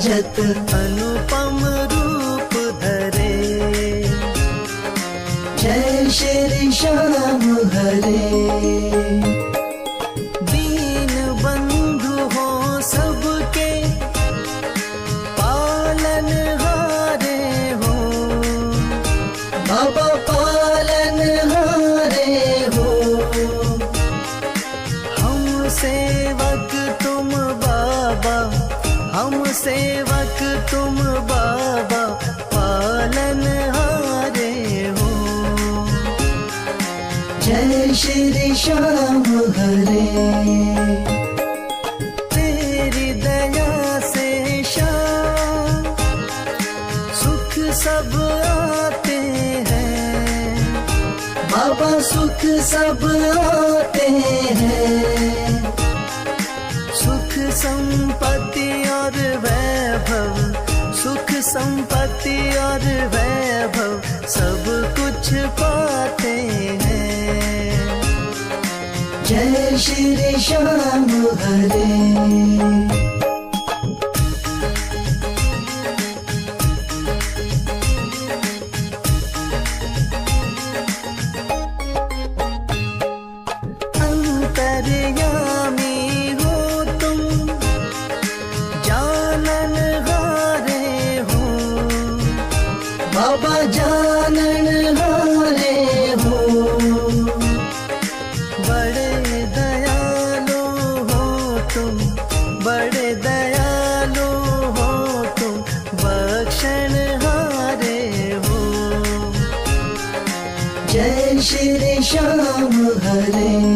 विराजत अनुपम रूप धरे। जय श्री श्याम हरे। दीन बंधु हो सबके पालन हारे हो। बाबा पालन हारे हो। हम सेवक तुम बाबा, हम सेवक तुम बाबा, पालन हारे हो। जय श्री श्याम हरे। तेरी दया से श्याम सुख सब आते हैं। बाबा सुख सब आते हैं। सुख संपत्ति और वैभव, सुख संपत्ति और वैभव सब कुछ पाते हैं। जय श्री श्याम हरे। अंतर्यामी हो तुम, जानन हारे हो। बाबा जानन हारे हो। बड़े दयालु हो तुम, बड़े दयालु हो तुम, बख्शण हारे हो। जय श्री श्याम हरे।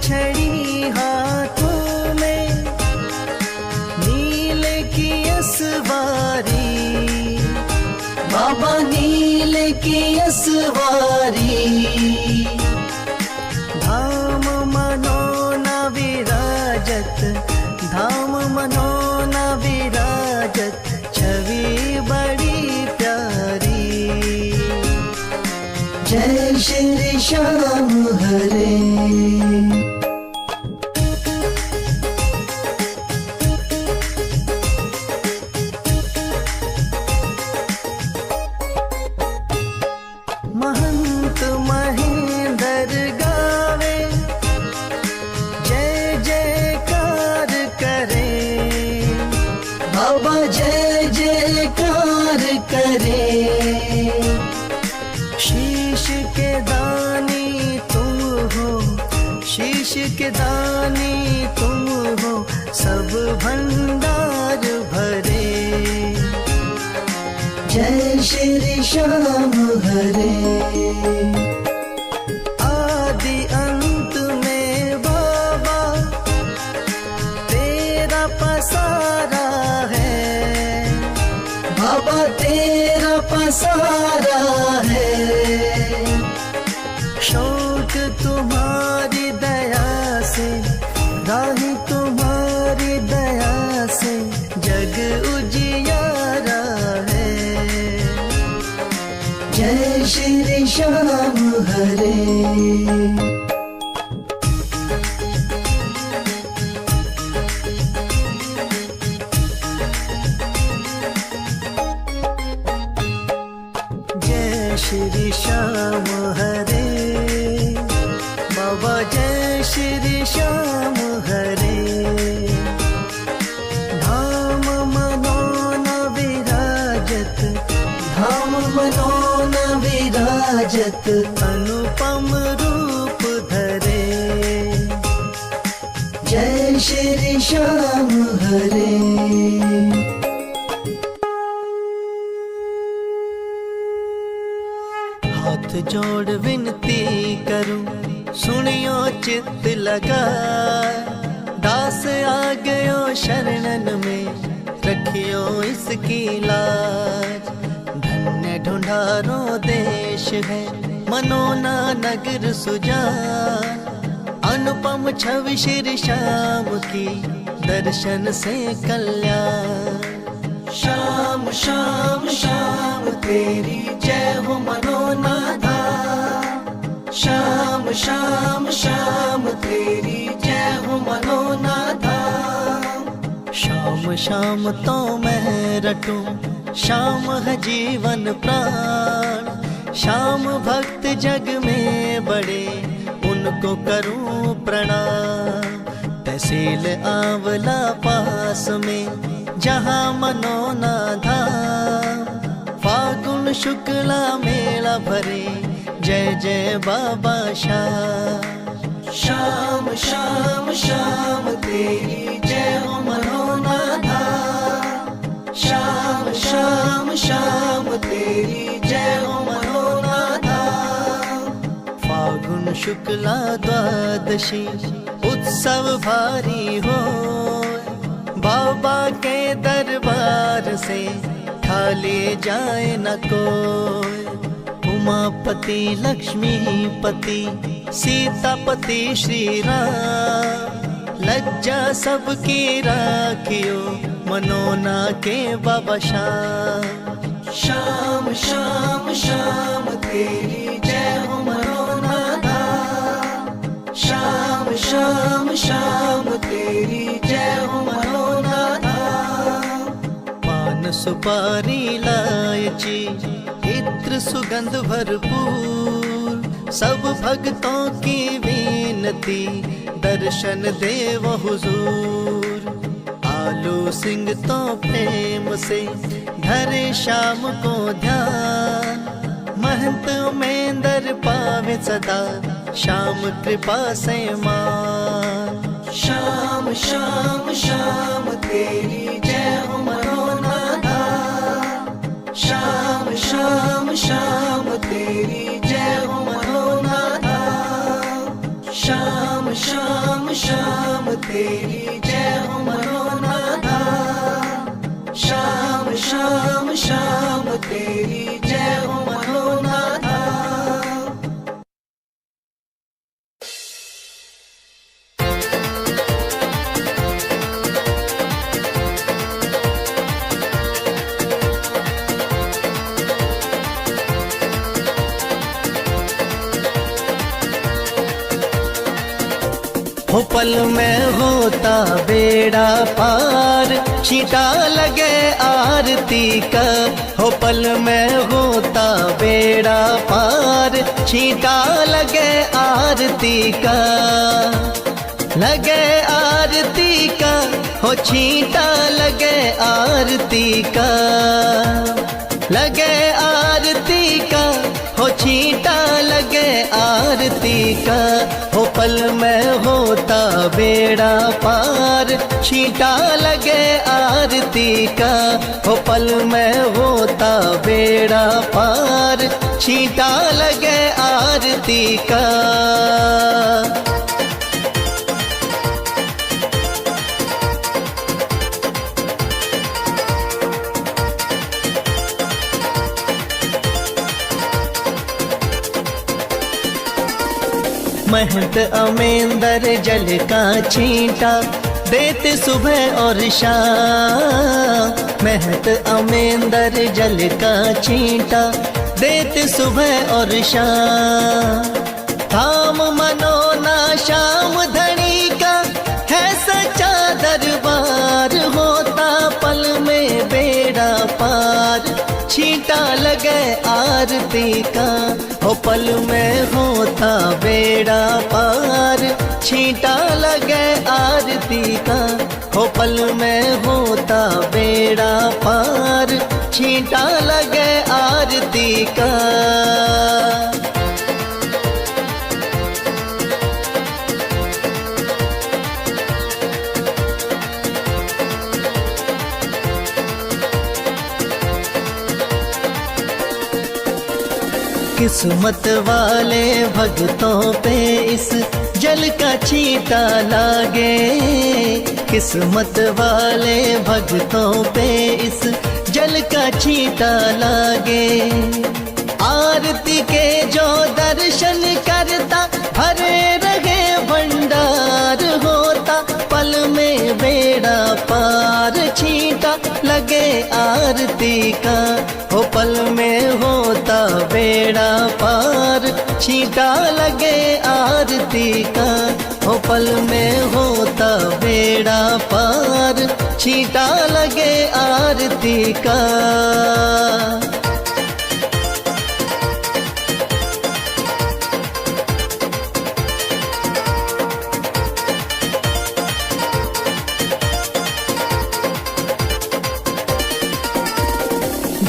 छड़ी हाथों में नील की असवारी। बाबा नील की असवारी। धाम मनोना विराजत, धाम मनोना विराजत, छवि बड़ी प्यारी। जय श्री श्याम हरे। महंत महेंद्र गावे जय जयकार करे। बाबा जय जयकार करे। शीश के दानी तुम हो, शीश के दानी तुम हो, सब भंडार भरे। जय श्री श्याम हरे। आदि अंत में बाबा तेरा पसारा है। बाबा तेरा पसारा है। शौक तुम्हारी दया से, राही तुम्हारी दया से, जग उजियारा है। जय श्री श्याम हरे। जय श्री श्याम हरे। बाबा जय श्री श्याम हरे। धाम मनोना विराजत, धाम मनोना विराजत अनुपम रूप धरे। जय श्री श्याम हरे। हाथ जोड़ विनती करूं, सुनियो चित्त लगा। दास आ गयो शरणन में, रखियो इसकी लाज। धन्य ढूंढारो देश है, मनोना नगर सुजान। अनुपम छवि श्री श्याम की, दर्शन से कल्याण। श्याम श्याम श्याम तेरी जय हो मनोना धाम। श्याम श्याम श्याम तेरी जय हो मनोना धाम। शाम शाम तो मैं रटूं, शाम है जीवन प्राण। शाम भक्त जग में बड़े, उनको करूं प्रणाम। तहसील आंवला पास में, जहाँ मनोना धाम। फागुन शुक्ला मेला भरे, जय जय बाबा श्याम। श्याम श्याम श्याम तेरी जय हो मनोना धाम। श्याम श्याम श्याम तेरी जय हो मनोना धाम। फागुन शुक्ला द्वादशी उत्सव भारी हो, बाबा के दरबार से खाली जाए न कोई। उमापति लक्ष्मीपति सीतापति श्री राम, लज्जा सबकी राखियो मनोना के बाबा श्याम। श्याम श्याम श्याम तेरी जय हो मनोना धाम। श्याम श्याम श्याम तेरी जय हो मनोना धाम। पान सुपारी इलायची इत्र सुगंध भरपूर, सब भक्तों की विनती दर्शन देव हुजूर। आलू सिंह तो प्रेम से धरे शाम को ध्यान, महंत उमेंदर पावे सदा श्याम कृपा से मान। श्याम श्याम श्याम तेरी जय हो मनोना धाम। श्याम श्याम श्याम तेरी जय हो मनोना धाम। श्याम श्याम श्याम तेरी जय हो मनोना धाम। श्याम श्याम श्याम तेरी जय हो मनोना धाम। हो पल में होता बेड़ा पार, छींटा लगे आरती का। हो पल में होता बेड़ा पार, छींटा लगे आरती का। लगे आरती का, हो छींटा लगे आरती का। लगे आरती का, हो छींटा लगे आरती का। हो पल में होता बेड़ा पार, छींटा लगे आरती का। हो पल में होता बेड़ा पार, छींटा लगे आरती का। महंत अमेंदर जल का छींटा देते सुबह और शाम। महंत अमेंदर जल का छींटा देते सुबह और शाम। धाम मनोना श्याम धनी का है सच्चा दरबार, होता पल में बेड़ा पार, छींटा लगे आरती का। हो पल में होता बेड़ा पार, छींटा लगे आरती का। हो पल में होता बेड़ा पार, छींटा लगे आरती का। किस्मत वाले भक्तों पे इस जल का छींटा लागे। किस्मत वाले भक्तों पे इस जल का छींटा लागे। आरती के जो दर्शन करता भरे रहे भंडार, होता पल में बेड़ा पार, छींटा लगे आरती का। हो पल में होता बेड़ा पार, छींटा लगे आरती का। हो पल में होता बेड़ा पार, छींटा लगे आरती का।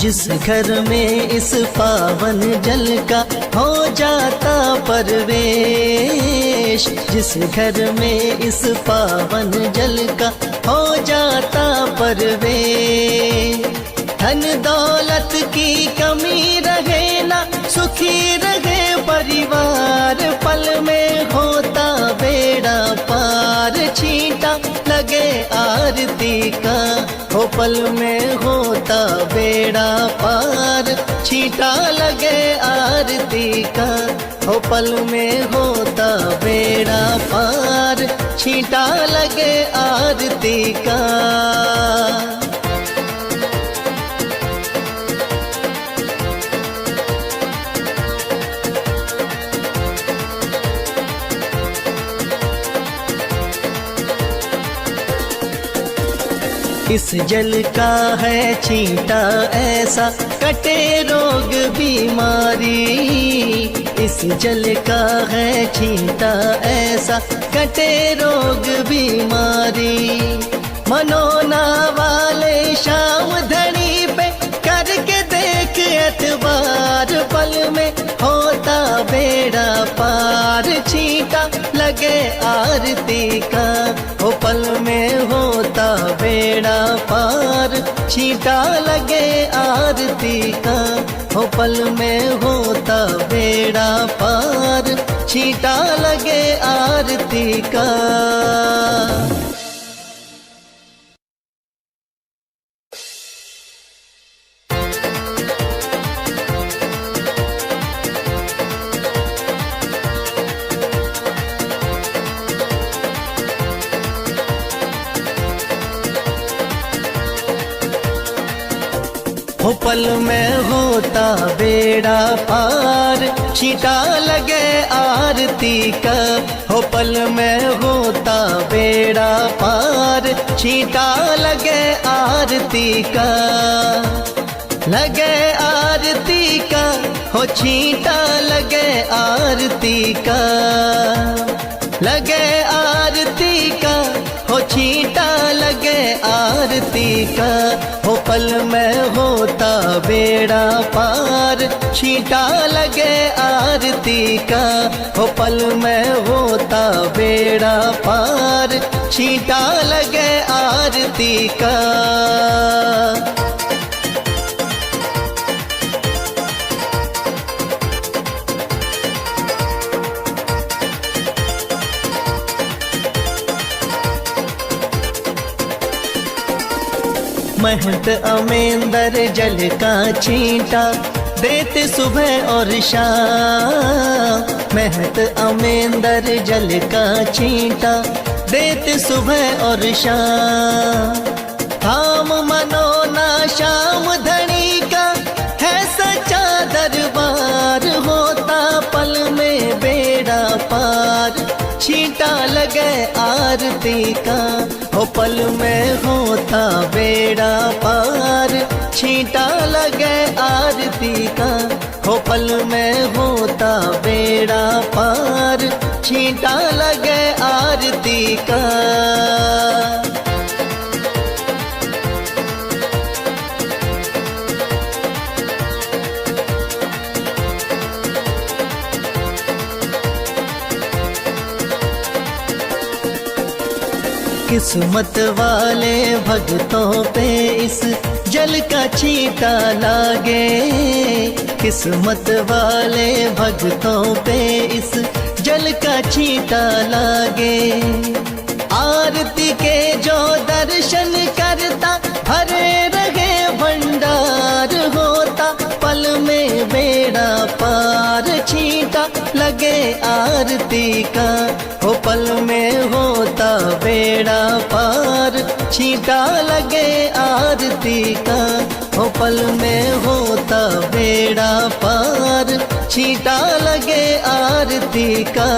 जिस घर में इस पावन जल का हो जाता परवेश, जिस घर में इस पावन जल का हो जाता परवेश, धन दौलत की कमी रहे ना, सुखी रहे परिवार, पल में होता बेड़ा पार, छींटा लगे आरती का, हो पल में होता बेड़ा पार, छींटा लगे आरती का, हो पल में होता बेड़ा पार, छींटा लगे आरती का। इस जल का है छींटा ऐसा, कटे रोग बीमारी, इस जल का है छींटा ऐसा, कटे रोग बीमारी, मनोना वाले शाम धनी पे करके देख एतबार, पल में होता बेड़ा पार, छींटा लगे आरती का, हो पल में होता बेड़ा पार, छींटा लगे आरती का, हो पल में होता बेड़ा पार, छींटा लगे आरती का। हो पल में होता बेड़ा पार, छींटा लगे आरती का, हो पल में होता बेड़ा पार, छींटा लगे आरती का, लगे आरती का, हो छींटा लगे आरती का, लगे आरती का, हो छींटा लगे आरती का, हो पल में होता बेड़ा पार, छींटा लगे आरती का, हो पल में होता बेड़ा पार, छींटा लगे आरती का। महंत अमेंदर जल का छींटा देते सुबह और शाम, महंत अमेंदर जल का छींटा देते सुबह और शाम, धाम मनोना श्याम धनी का है सच्चा दरबार, होता पल में बेड़ा पार, छींटा लगे आरती का, हो पल में होता बेड़ा पार, छींटा लगे आरती का, हो पल में होता बेड़ा पार, छींटा लगे आरती का। किस्मत वाले भक्तों पे इस जल का छींटा लागे, किस्मत वाले भक्तों पे इस जल का छींटा लागे, आरती के जो दर्शन करता भरे रहे भंडार, होता पल में बेड़ा पार, छींटा लगे आरती का, हो पल में होता बेड़ा पार, छींटा लगे आरती का, हो पल में होता बेड़ा पार, छींटा लगे आरती का।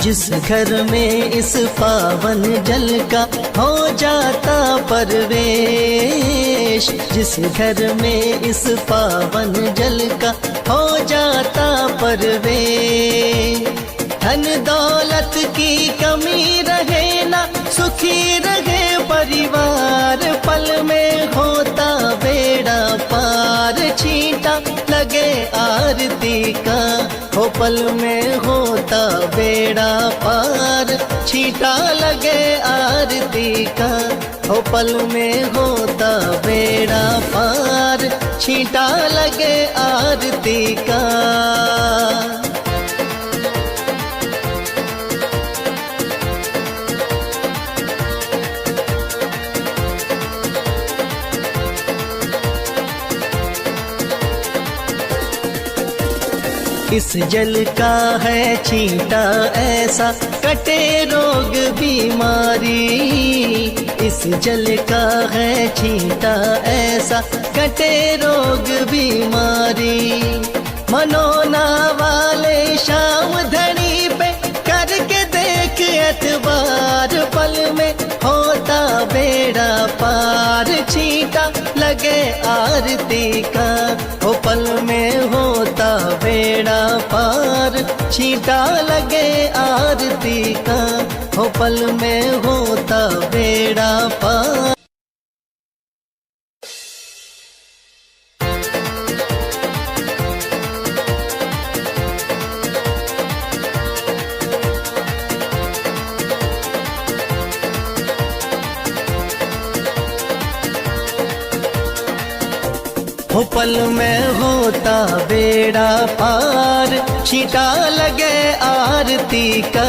जिस घर में इस पावन जल का हो जाता परवेश, जिस घर में इस पावन जल का हो जाता परवेश, धन दौलत की कमी रहे ना, सुखी रहे परिवार, पल में होता बेड़ा पार, छींटा लगे आरती का, हो पल में होता बेड़ा पार, छींटा लगे आरती का, हो पल में होता बेड़ा पार, छींटा लगे आरती का। इस जल का है छींटा ऐसा, कटे रोग बीमारी, इस जल का है छींटा ऐसा, कटे रोग बीमारी, मनोना वाले शाम धनी पे करके देख एतबार, पल में होता बेड़ा पार, छींटा लगे आरती का, हो पल में होता बेड़ा पार, छींटा लगे आरती का, हो पल में होता बेड़ा पार। हो पल में होता बेड़ा पार, छींटा लगे आरती का,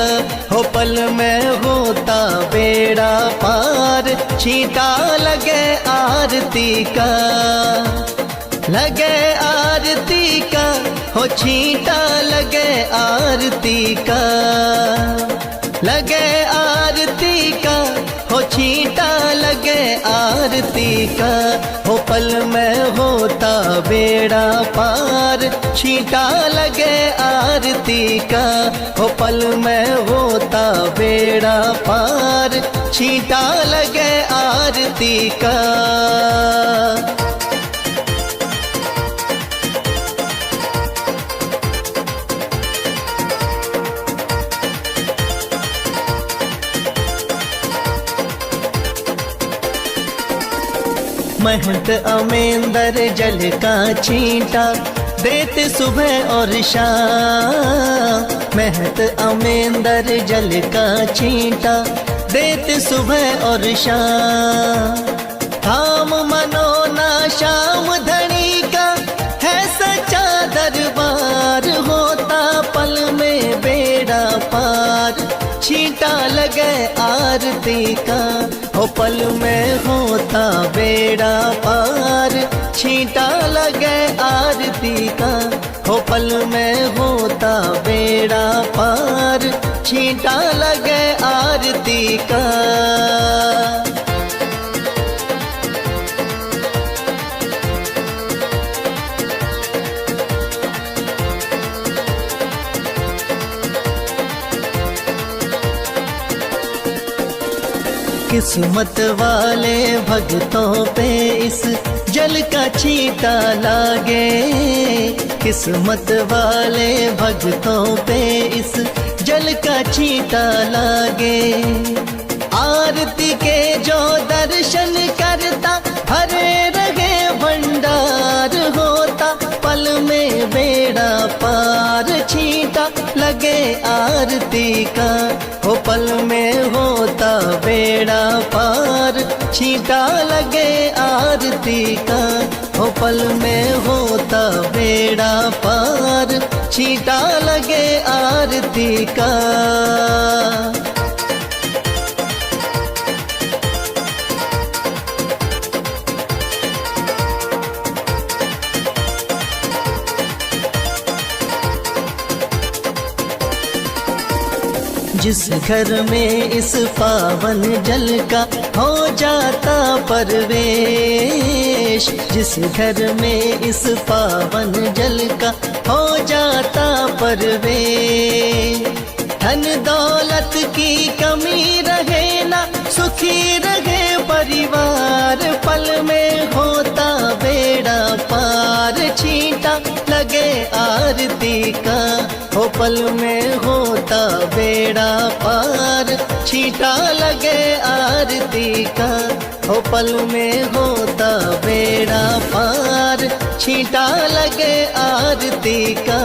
हो पल में होता बेड़ा पार, छींटा लगे आरती का, लगे आरती का, हो छींटा लगे आरती का, लगे आरती का, हो छींटा लगे आरती का, हो पल में होता बेड़ा पार, छींटा लगे आरती का, हो पल में होता बेड़ा पार, छींटा लगे आरती का। महंत अमेंदर जल का छींटा देते सुबह और शाम, महंत अमेंदर जल का छींटा देते सुबह और शाम, धाम मनोना शाम धनी का है सच्चा दरबार, होता पल में बेड़ा पार, छींटा लगे आरती का, हो पल में होता बेड़ा पार, छींटा लगे आरती का, हो पल में होता बेड़ा पार, छींटा लगे आरती का। किस्मत वाले भक्तों पे इस जल का छींटा लागे, किस्मत वाले भक्तों पे इस जल का छींटा लागे, आरती के जो दर्शन करता भरे रहे भंडार, होता पल में बेड़ा पार, छींटा लगे आरती का, हो पल में होता बेड़ा पार, छींटा लगे आरती का, हो पल में होता बेड़ा पार, छींटा लगे आरती का। जिस घर में इस पावन जल का हो जाता परवेश, जिस घर में इस पावन जल का हो जाता परवेश, धन दौलत की कमी रहे ना, सुखी रहे परिवार, पल में होता बेड़ा पार, छींटा लगे आरती का, हो पल में होता बेड़ा पार, छींटा लगे आरती का, हो पल में होता बेड़ा पार, छींटा लगे आरती का।